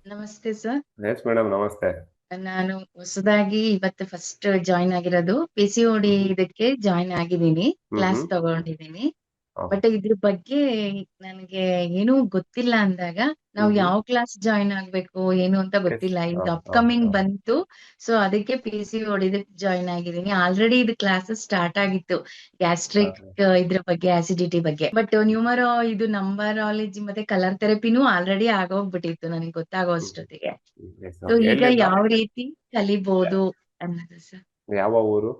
ನಮಸ್ತೆ sir. Yes madam, ನಮಸ್ತೆ. ನಾನು ಹೊಸದಾಗಿ ಇವತ್ತು ಫಸ್ಟ್ ಜಾಯಿನ್ ಆಗಿರೋದು. PCOD ಹ್ಮ್ ಇದಕ್ಕೆ ಜಾಯಿನ್ ಆಗಿದ್ದೀನಿ. ಹ್ಮ್ ಕ್ಲಾಸ್ ಹ್ಮ್ ತಗೊಂಡಿದ್ದೀನಿ. ಹ್ಮ್ ಬಟ್ ಇದ್ರ ಬಗ್ಗೆ ನನಗೆ ಏನೂ ಗೊತ್ತಿಲ್ಲ ಅಂದಾಗ ನಾವು ಹ್ಮ್ ಯಾವ ಕ್ಲಾಸ್ ಜಾಯಿನ್ ಆಗ್ಬೇಕು ಏನು ಅಂತ ಎಸ್. ಗೊತ್ತಿಲ್ಲ. ಹಾ ಈಗ ಹಾ ಅಪ್ಕಮಿಂಗ್ ಹಾ ಬಂತು. ಸೊ ಅದಕ್ಕೆ PCOD ಜಾಯಿನ್ ಆಗಿದ್ದೀನಿ. ಆಲ್ರೆಡಿ ಇದು ಕ್ಲಾಸಸ್ ಸ್ಟಾರ್ಟ್ ಆಗಿತ್ತು. ಹಾ ಗ್ಯಾಸ್ಟ್ರಿಕ್ ಇದ್ರ ಬಗ್ಗೆ, ಆಸಿಡಿಟಿ ಬಗ್ಗೆ. ಬಟ್ ನ್ಯೂಮರೋ ಇದು ನಂಬರಾಲಜಿ ಮತ್ತೆ ಕಲರ್ ಥೆರಪಿನೂ ಆಲ್ರೆಡಿ ಆಗೋಗ್ಬಿಟ್ಟಿತ್ತು ನನಗೆ ಗೊತ್ತಾಗೋ ಅಷ್ಟೊತ್ತಿಗೆ. ಎಸ್. ಸೊ ಈಗ ಎಲ್ಲಿಂದ? ಯಾವ ರೀತಿ ಕಲಿಬಹುದು ಅನ್ನೋದು ಸರ್. ಯಾವ ಊರು?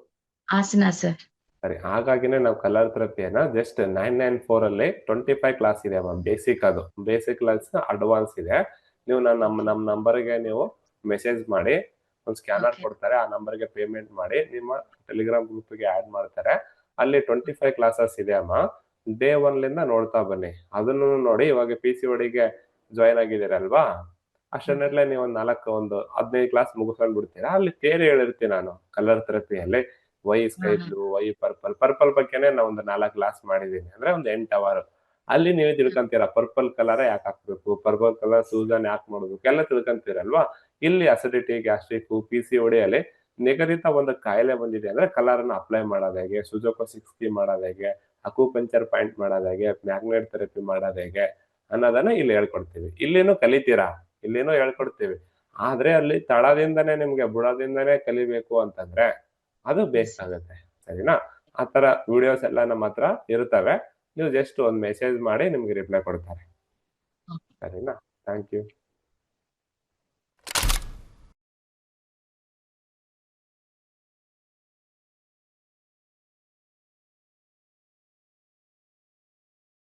ಹಾಸನ ಸರ್. ಸರಿ, ಹಾಗಾಗಿನೇ ನಾವು ಕಲರ್ ಥೆರಪಿಯನ್ನ ಜಸ್ಟ್ 994 ಅಲ್ಲಿ 25 ಕ್ಲಾಸ್ ಇದೆ ಮ್ಯಾಮ್. ಬೇಸಿಕ್, ಅದು ಬೇಸಿಕ್ ಕ್ಲಾಸ್, ಅಡ್ವಾನ್ಸ್ ಇದೆ. ನೀವು ನಮ್ಮ ನಂಬರ್ಗೆ ನೀವು ಮೆಸೇಜ್ ಮಾಡಿ, ಒಂದು ಸ್ಕ್ಯಾನರ್ ಓಕೆ. ಕೊಡ್ತಾರೆ, ಆ ನಂಬರ್ಗೆ ಪೇಮೆಂಟ್ ಮಾಡಿ ನಿಮ್ಮ ಟೆಲಿಗ್ರಾಮ್ ಗ್ರೂಪ್ಗೆ ಆಡ್ ಮಾಡ್ತಾರೆ. ಅಲ್ಲಿ 25 ಕ್ಲಾಸಸ್ ಇದೆ ಅಮ್ಮ. ಡೇ 1 ಲಿಂದ ನೋಡ್ತಾ ಬನ್ನಿ. ಅದನ್ನು ನೋಡಿ, ಇವಾಗ PCODಗೆ ಜಾಯಿನ್ ಆಗಿದ್ದೀರಲ್ವಾ, ಅಷ್ಟನ್ನೆಲ್ಲ ನೀವು ಒಂದು 15 ಕ್ಲಾಸ್ ಮುಗಿಸ್ಕೊಂಡ್ ಬಿಡ್ತೀರಾ. ಅಲ್ಲಿ ಥಿಯರಿ ಹೇಳಿರ್ತೀನಿ ನಾನು ಕಲರ್ ಥೆರಪಿಯಲ್ಲಿ. Why sky blue, why purple ಬಗ್ಗೆನೆ ನಾವು ಒಂದು 4 ಕ್ಲಾಸ್ ಮಾಡಿದೀನಿ. ಅಂದ್ರೆ ಒಂದು 8 ಅವರ್. ಅಲ್ಲಿ ನೀವು ತಿಳ್ಕೊಂತೀರಾ ಪರ್ಪಲ್ ಕಲರ್ ಯಾಕೆ ಹಾಕ್ಬೇಕು, ಪರ್ಪಲ್ ಕಲರ್ ಸೂಸನ್ ಯಾಕೆ ಮಾಡ್ಬೇಕು, ಎಲ್ಲ ತಿಳ್ಕೊಂತೀರಲ್ವಾ. ಇಲ್ಲಿ ಅಸಿಡಿಟಿ, ಗ್ಯಾಸ್ಟ್ರಿಕ್, PCOD ಅಲ್ಲಿ ನಿಗದಿತ ಒಂದು ಕಾಯಿಲೆ ಬಂದಿದೆ ಅಂದ್ರೆ ಕಲರ್ ಅನ್ನ ಅಪ್ಲೈ ಮಾಡೋದು ಹೇಗೆ, ಸುಜೋಕೋ 60 ಮಾಡೋದು ಹೇಗೆ, ಅಕ್ಯುಪಂಕ್ಚರ್ ಪಾಯಿಂಟ್ ಮಾಡೋದು ಹೇಗೆ, ಮ್ಯಾಗ್ನೆಟ್ ಥೆರಪಿ ಮಾಡೋದು ಹೇಗೆ ಅನ್ನೋದನ್ನ ಇಲ್ಲಿ ಹೇಳ್ಕೊಡ್ತೀವಿ. ಇಲ್ಲಿನೂ ಕಲಿತೀರಾ, ಇಲ್ಲಿನೂ ಹೇಳ್ಕೊಡ್ತೀವಿ. ಆದ್ರೆ ಅಲ್ಲಿ ತಳದಿಂದನೇ, ನಿಮ್ಗೆ ಬುಡದಿಂದನೇ ಕಲಿಬೇಕು ಅಂತಂದ್ರೆ ಅದು ಬೇಸ್ಟ್ ಆಗುತ್ತೆ. ಸರಿನಾ? ಆತರ ವಿಡಿಯೋಸ್ ಎಲ್ಲ ನಮ್ಮ ಹತ್ರ ಇರ್ತವೆ. ನೀವು ಜಸ್ಟ್ ಒಂದು ಮೆಸೇಜ್ ಮಾಡಿ, ನಿಮ್ಗೆ ರಿಪ್ಲೈ ಕೊಡ್ತಾರೆ. ಸರಿನಾ? Thank you.